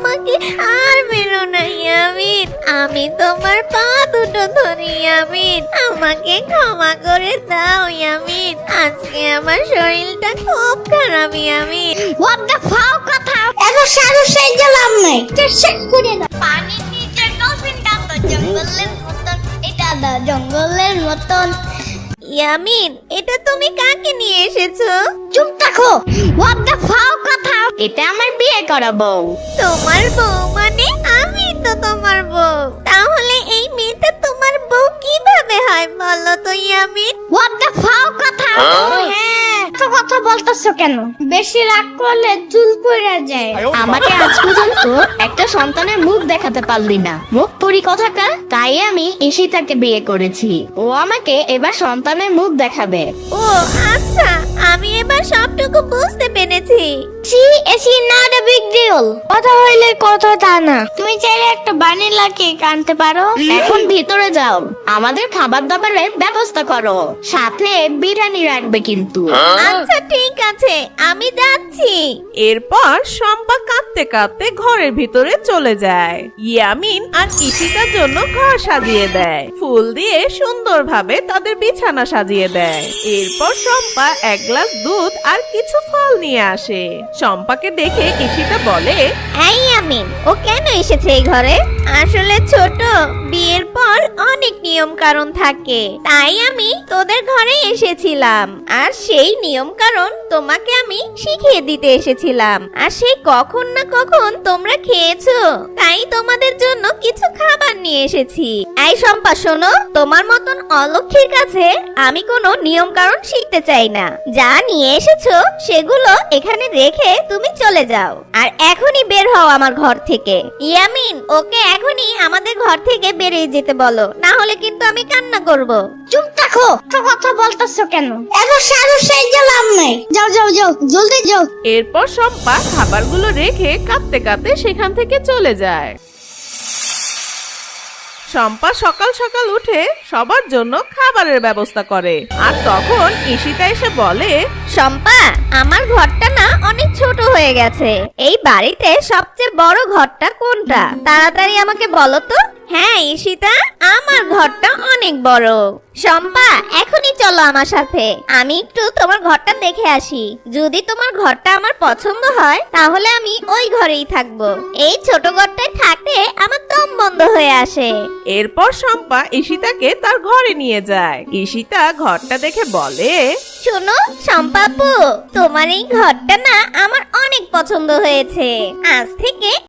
আমাকে আর মেরো না ইয়ামিন, আমি তোমার পা দুটো ধরি ইয়ামিন, আমাকে ক্ষমা করে দাও ইয়ামিন, আজকে আমার শরীরটা খুব খারাপ ইয়ামিন। হোয়াট দ্য ফাও কথা, এত সারু সেই গেলাম নাই, শেষ করে দাও। পানির নিচে ডলফিনটা তো জঙ্গলের মতন, এটা দা জঙ্গলের মতন। ইয়ামিন, এটা তুমি কাকে নিয়ে এসেছো? চুপ থাকো, হোয়াট দ্য ফাও কথা, এটা আমার বিয়ে করা বউ। তোমার বউ মানে আমি তো তোমার বউ, তাহলে এই মেয়েটা তোমার বউ কিভাবে হয় বলো তো ইয়ামিন? হোয়াট দ্য ফাও কথা। হ্যাঁ, এত কথা বলতেছো কেন? বেশি রাগ করলে চুল পড়ে যায়। আমাকে আজ পর্যন্ত একটা সন্তানের মুখ দেখাতে পারলি না, মুখ পুরি কথাকার। তাই আমি ঈশিতাকে বিয়ে করেছি, ও আমাকে এবার সন্তানের মুখ দেখাবে। ও আচ্ছা, আমি এবার সবটুকু বুঝতে পেরেছি। See is not a big deal. কথা হইলে কথা তা না। তুমি চাইলে একটা বানিলা কেক আনতে পারো। এখন ভিতরে যাও, আমাদের খাবার দাবারের ব্যবস্থা করো, সাথে বিরিয়ানি রাখবে কিন্তু। আচ্ছা ঠিক আছে, আমি যাচ্ছি। এরপর শম্পা কাঁদতে কাঁদতে ঘরের ভিতরে চলে যায়। ইয়ামিন আর ঈশিতার জন্য ঘর সাজিয়ে দেয়, ফুল দিয়ে সুন্দরভাবে তাদের বিছানা সাজিয়ে দেয়। এরপর শম্পা এক গ্লাস দুধ আর কিছু ফল নিয়ে আসে। শম্পাকে দেখে ঈশিতা বলে, এই ইয়ামিন, ও কেন এসেছে এই ঘরে? আসলে ছোট, বিয়ের পর অনেক নিয়ম কারণ থাকে, তাই আমি তোদের ঘরে এসেছিলাম, আর সেই নিয়ম কারণ তোমাকে আমি শিখিয়ে দিতে এসেছিলাম। আর সেই কখন না কখন তোমরা খেয়েছো, তাই তোমাদের জন্য কিছু খাবার নিয়ে এসেছি। এই শম্পা শোনো, তোমার মতন অলক্ষীর কাছে আমি কোনো নিয়ম কারণ শিখতে চাই না। যা নিয়ে এসেছো সেগুলো এখানে রেখে তুমি চলে যাও, আর এখনই বের হও আমার ঘর থেকে। ইয়ামিন, ওকে এখনই আমাদের ঘর থেকে বেরিয়ে যেতে বলো, না হলে কিন্তু আমি কান্না করব। চুপ থাকো, এত কথা বলতেছো কেন? এত সারু সেই গেলাম নাই। যাও যাও যাও, জলদি যাও। এরপর শম্পা খাবারগুলো রেখে কাঁদতে কাঁদতে সেখান থেকে চলে যায়। শম্পা সকাল সকাল উঠে সবার জন্য খাবারের ব্যবস্থা করে, আর তখন ঈশিতা এসে বলে, শম্পা, আমার ঘরটা না অনেক ছোট হয়ে গেছে, এই বাড়িতে সবচেয়ে বড় ঘরটা কোনটা? তাড়াতাড়ি আমাকে বলো তো। হ্যাঁ ঈশিতা, আমার ঘরটা অনেক বড়। শম্পা, এখনই চলো আমার সাথে, আমি একটু তোমার ঘরটা দেখে আসি। যদি তোমার ঘরটা আমার পছন্দ হয় তাহলে আমি ওই ঘরেই থাকবো। এই ছোট ঘরটায় থাকতে আমার দম বন্ধ হয়ে আসে। এরপর শম্পা ঈশিতাকে তার ঘরে নিয়ে যায়। ঈশিতা ঘরটা দেখে বলে, শোনো শম্পা আপু, তোমার এই ঘরটা না আমার অনেক পছন্দ হয়েছে। আজ থেকে